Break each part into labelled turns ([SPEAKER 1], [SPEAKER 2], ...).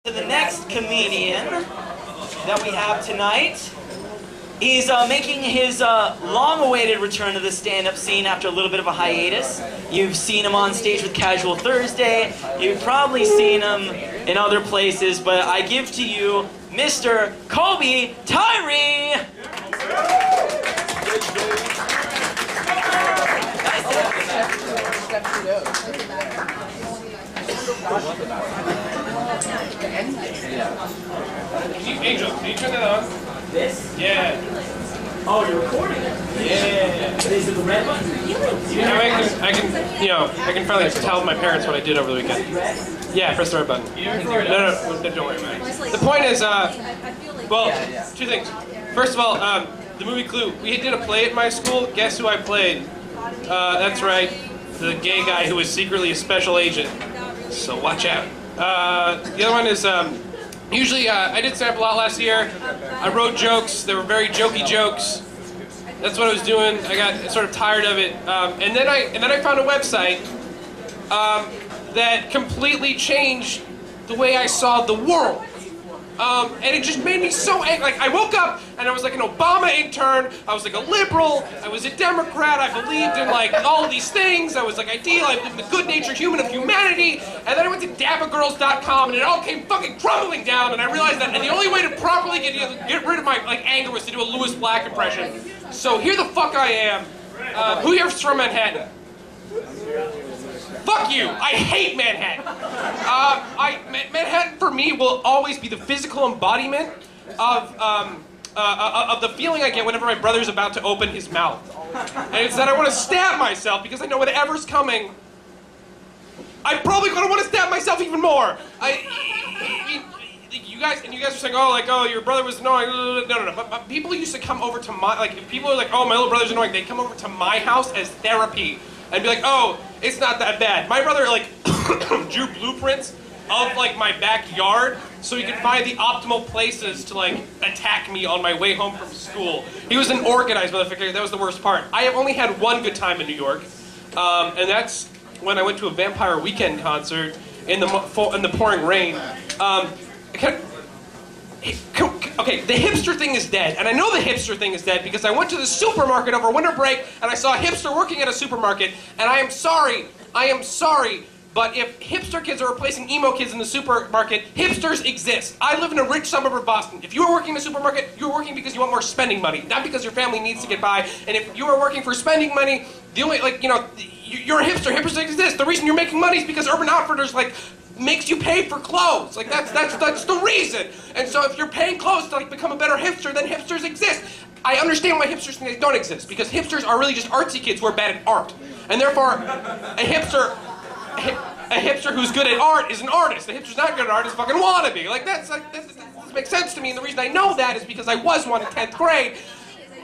[SPEAKER 1] The next comedian that we have tonight, he's making his long-awaited return to the stand-up scene after a little bit of a hiatus. You've seen him on stage with Casual Thursday. You've probably seen him in other places, but I give to you Mr. Kobi Tirey.
[SPEAKER 2] Angel, can you turn that on?
[SPEAKER 1] This?
[SPEAKER 2] Yeah.
[SPEAKER 1] Oh, you're recording it? Yeah. Is it the red button?
[SPEAKER 2] I can finally tell my parents what I did over the weekend. Yeah, press the red button. No, don't worry about it. The point is, well, two things. First of all, the movie Clue. We did a play at my school. Guess who I played? That's right, the gay guy who was secretly a special agent. So watch out. The other one is, usually I did stand up a lot last year. I wrote jokes. They were very jokey jokes. That's what I was doing. I got sort of tired of it, and then I found a website that completely changed the way I saw the world. And it just made me so angry. Like, I woke up and I was like an Obama intern. I was like a liberal. I was a Democrat. I believed in like all of these things. I was like ideal. I believed in the good-natured human of humanity. And then I went to dabagirls.com and it all came fucking crumbling down. And I realized that, and the only way to properly get rid of my like anger was to do a Louis Black impression. So here the fuck I am. Who here's from Manhattan? Fuck you! I hate Manhattan. Manhattan for me will always be the physical embodiment of the feeling I get whenever my brother's about to open his mouth, and it's that I want to stab myself because I know whatever's coming. I'm probably gonna want to stab myself even more. You guys are saying, oh, your brother was annoying. No. But people used to come over to my, like, if people are like, oh, my little brother's annoying, they'd come over to my house as therapy and be like, oh, it's not that bad. My brother, like, drew blueprints of, like, my backyard so he could find the optimal places to, like, attack me on my way home from school. He was an organized motherfucker. That was the worst part. I have only had one good time in New York, and that's when I went to a Vampire Weekend concert in the pouring rain. Okay, the hipster thing is dead, and I know the hipster thing is dead because I went to the supermarket over winter break and I saw a hipster working at a supermarket, and I am sorry, but if hipster kids are replacing emo kids in the supermarket, hipsters exist. I live in a rich suburb of Boston. If you are working in a supermarket, you're working because you want more spending money, not because your family needs to get by. And if you are working for spending money, the only, like, you're a hipster. Hipsters exist. The reason you're making money is because Urban Outfitters, like, makes you pay for clothes. Like, that's the reason. And so if you're paying clothes to, like, become a better hipster, then hipsters exist. I understand why hipsters think they don't exist, because hipsters are really just artsy kids who are bad at art. And therefore, a hipster who's good at art is an artist. A hipster's not good at art is a fucking wannabe. Like, that makes sense to me, and the reason I know that is because I was one in 10th grade,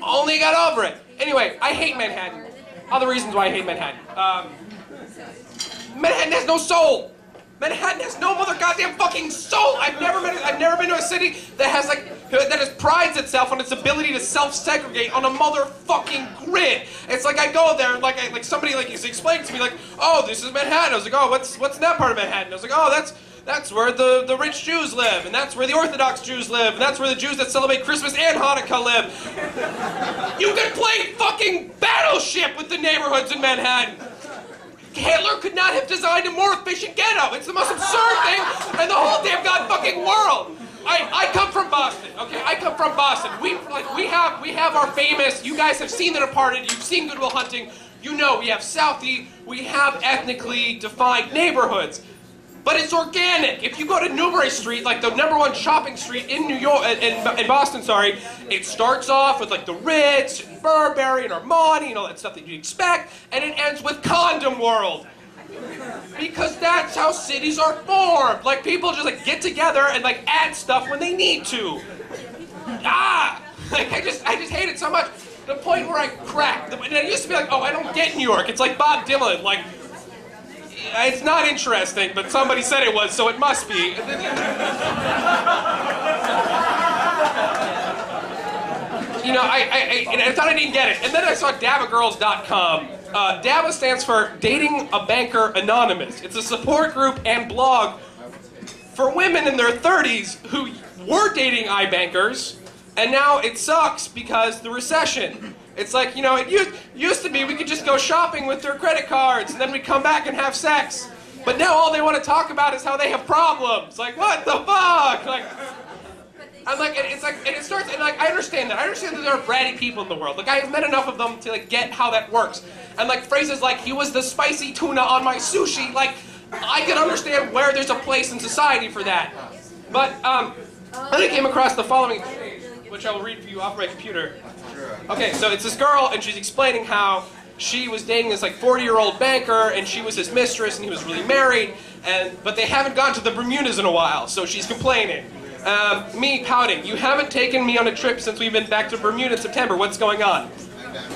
[SPEAKER 2] only got over it. Anyway, I hate Manhattan. Other reasons why I hate Manhattan. Manhattan has no soul. Manhattan has no mother goddamn fucking soul. I've never been to a city that prides itself on its ability to self-segregate on a motherfucking grid. It's like I go there and like somebody like is explaining to me like, oh, this is Manhattan. I was like, oh, what's in that part of Manhattan? I was like, oh, that's where the rich Jews live, and that's where the Orthodox Jews live, and that's where the Jews that celebrate Christmas and Hanukkah live. You can play fucking Battleship with the neighborhoods in Manhattan. Hitler could not have designed a more efficient ghetto. It's the most absurd thing in the whole damn god fucking world. I come from Boston, okay? I come from Boston. We have our famous, you guys have seen The Departed, you've seen Good Will Hunting, you know we have Southie, we have ethnically defined neighborhoods. But it's organic. If you go to Newbury Street, like the #1 shopping street in New York, in Boston, sorry, it starts off with like the Ritz and Burberry and Armani and all that stuff that you expect, and it ends with Condom World. Because that's how cities are formed. Like, people just like get together and like add stuff when they need to. Like I just hate it so much. The point where I crack. And it used to be like, oh, I don't get New York. It's like Bob Dylan, like. It's not interesting, but somebody said it was, so it must be. I thought I didn't get it. And then I saw dabagirls.com. DABA stands for Dating a Banker Anonymous. It's a support group and blog for women in their 30s who were dating iBankers, and now it sucks because the recession. It's like, you know, it used to be we could just go shopping with their credit cards and then we'd come back and have sex. But now all they want to talk about is how they have problems. Like, what the fuck? Like, I'm like, and it's like, and it starts, and like, I understand that. I understand that there are bratty people in the world. Like, I have met enough of them to like get how that works. And like phrases like, he was the spicy tuna on my sushi, like, I can understand where there's a place in society for that. But, then I came across the following, which I will read for you off my computer. Okay, so it's this girl, and she's explaining how she was dating this like 40-year-old banker, and she was his mistress, and he was really married, but they haven't gone to the Bermudas in a while, so she's complaining. Me pouting, you haven't taken me on a trip since we've been back to Bermuda in September, what's going on?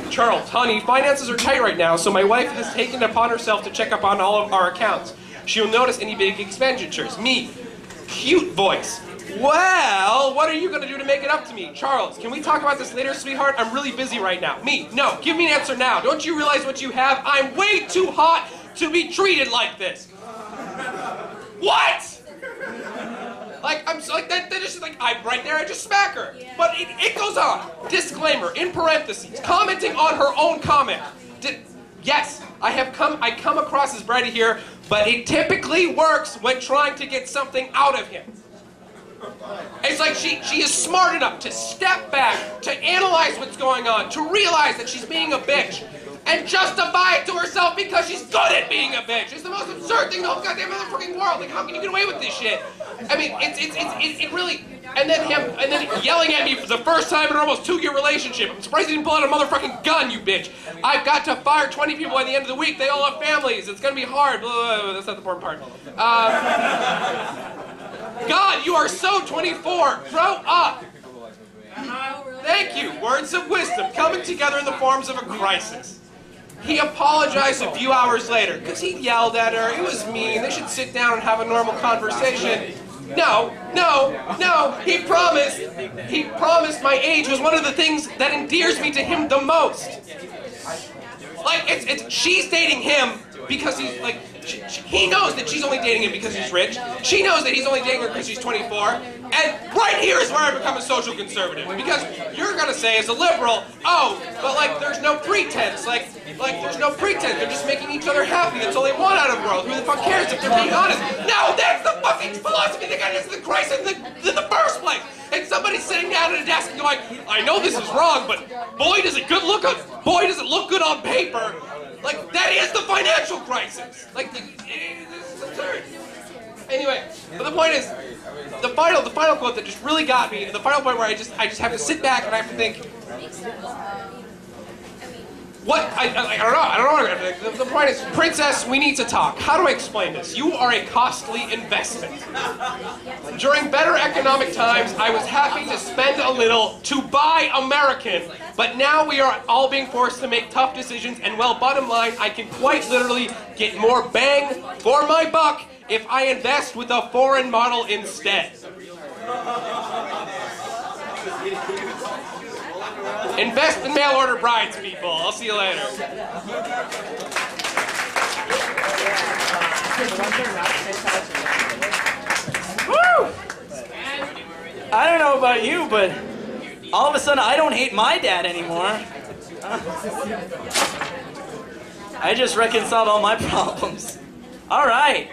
[SPEAKER 2] Charles, honey, finances are tight right now, so my wife has taken it upon herself to check up on all of our accounts. She'll notice any big expenditures. Me, cute voice. Well, what are you going to do to make it up to me? Charles, can we talk about this later, sweetheart? I'm really busy right now. Me, no, give me an answer now. Don't you realize what you have? I'm way too hot to be treated like this. What? Like, I'm so, like, that is like, right there, I just smack her. But it goes on. Disclaimer, in parentheses, commenting on her own comment. Yes, I come across as bratty here, but it typically works when trying to get something out of him. It's like she is smart enough to step back, to analyze what's going on, to realize that she's being a bitch, and justify it to herself because she's good at being a bitch. It's the most absurd thing in the whole goddamn motherfucking world. Like, how can you get away with this shit? I mean, it really, and then yelling at me for the first time in an almost 2-year relationship. I'm surprised he didn't pull out a motherfucking gun, you bitch. I've got to fire 20 people by the end of the week. They all have families. It's gonna be hard. Blah, blah, blah. That's not the important part. God, you are so 24. Grow up. Thank you. Words of wisdom coming together in the forms of a crisis. He apologized a few hours later because he yelled at her. It was mean. They should sit down and have a normal conversation. No. He promised my age was one of the things that endears me to him the most. Like, she's dating him because he's like, he knows that she's only dating him because he's rich. She knows that he's only dating her because she's 24. And right here is where I become a social conservative. Because you're going to say as a liberal, oh, but like there's no pretense. Like there's no pretense. They're just making each other happy. That's all they want out of the world. Who the fuck cares if they're being honest? No, that's the fucking philosophy that got us the crisis in the first place. And somebody's sitting down at a desk and going, I know this is wrong, but boy, does it look good on paper. Like, that is the financial crisis. Like, it's absurd. Anyway, but the point is, the final quote that just really got me, the final point where I just have to sit back and I have to think, what, I don't know what I'm going to think. The point is, Princess, we need to talk. How do I explain this? You are a costly investment. During better economic times, I was happy to spend a little to buy American, but now we are all being forced to make tough decisions, and well, bottom line, I can quite literally get more bang for my buck if I invest with a foreign model instead. Invest in mail order brides, people. I'll see you later.
[SPEAKER 1] Woo! I don't know about you, but all of a sudden I don't hate my dad anymore. I just reconciled all my problems. All right.